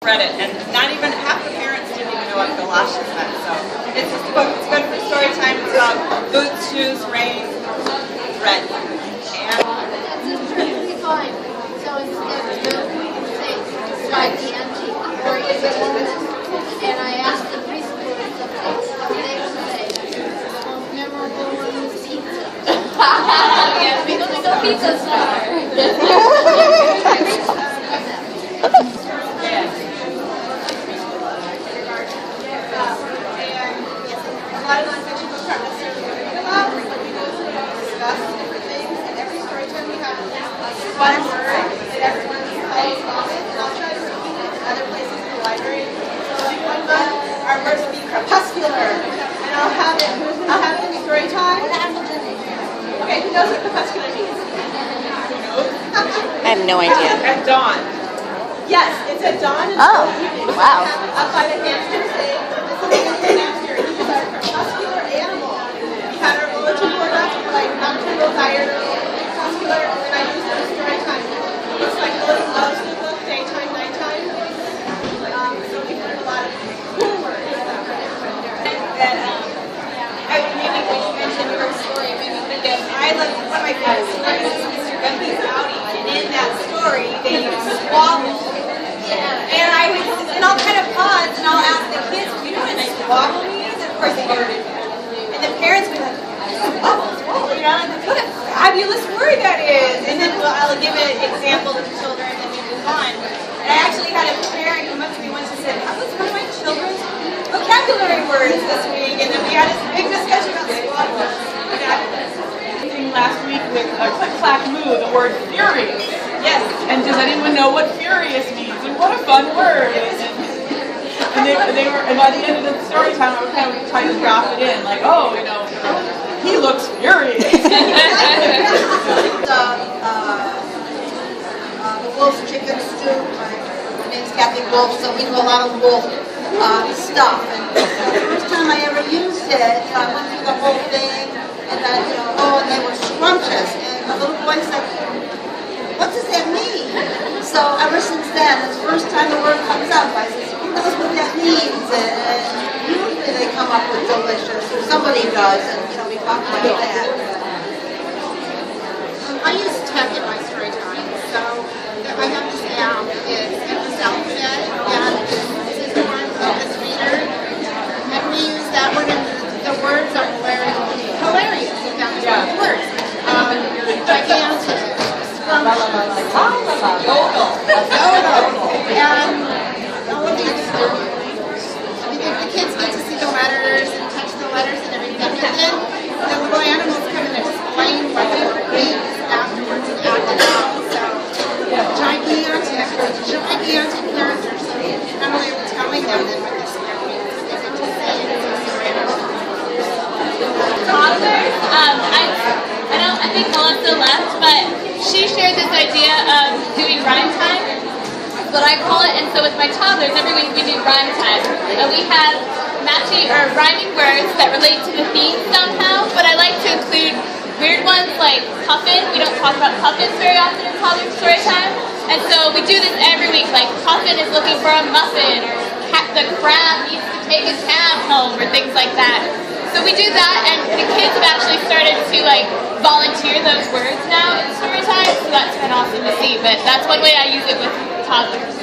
read it, and not even half the parents didn't even know what galoshes meant. So it's a book. It's good for story time. It's about boots, shoes, rain, red. That's perfectly fine. So instead of say describe the antique or and I asked the preschoolers something, they would say the most memorable one was pizza. Yes, we go pizza star. A lot of nonfiction books aren't necessarily learning about, but we go through and discuss different things, and every story time we have one word that everyone calls common, and I'll try to repeat it in other places in the library. So like one month, our words will be crepuscular, and I'll have it in story time. Okay, who knows what crepuscular means? I have no idea. At dawn. Yes, it's at dawn. Oh, wow. Up by the hamster thing. This is the hamster. He was our crepuscular animal. We had our bulletin board up, like nocturnal diurnal, crepuscular, and then I used it as story time. It's like Lily loves the book, daytime, nighttime. So we learned a lot of cool words. And maybe when you mentioned your story, it made me think of, I like one of my favorite stories is Mr. Guppy's Outie. And in that story, they squabble. And I'll kind of pause and I'll ask the kids, do you know what squabble means? And of course they don't. And the parents will be like, squabble, you know, like, what a fabulous word that is. And then I'll give an example to the children and then we move on. And I actually had a parent come up to me once and said, that was one of my children's vocabulary words this week. And then we had this big discussion about squabble. Last week with a click-clack moo, the word furious. Yes. And does anyone know what furious means? And what a fun word. And they were, and by the end of the story time, I was kind of trying to drop it in, like, oh, you know, he looks furious. The Wolf's Chicken Stew. My name's Kathy Wolf, so we do a lot of wolf stuff. And the first time I ever used it, I went through the whole thing, and I, and they were scrumptious. And the little boy said, what does that mean? So ever since then, the first time the word comes up, I said, who knows what that means? And usually they come up with delicious, or somebody does, and we talk about that. I use tech in my story time, so I have this app. It's alphabet, and this is one focus reader, and we use that one, and the words are hilarious. That's the words. Gigantic, scrumptious, Yodel. and all of these. I mean, the kids get to see the letters and touch the letters and everything, but then the little animals come and explain what the word means afterwards and act it out. So, gigantic characters. So not only are we telling them then what this word means, but they get to see it and I think Melissa left, but she shared this idea of doing rhyme time, but I call it, and so with my toddlers, every week we do rhyme time. And we have matching or rhyming words that relate to the theme somehow, but I like to include weird ones like puffin. We don't talk about puffins very often in toddler story time, and so we do this every week, like puffin is looking for a muffin, or the crab needs to take a cab home, or things like that. So we do that, and the kids have actually started to volunteer those words now in story time, so that's been awesome to see. But that's one way I use it with toddlers.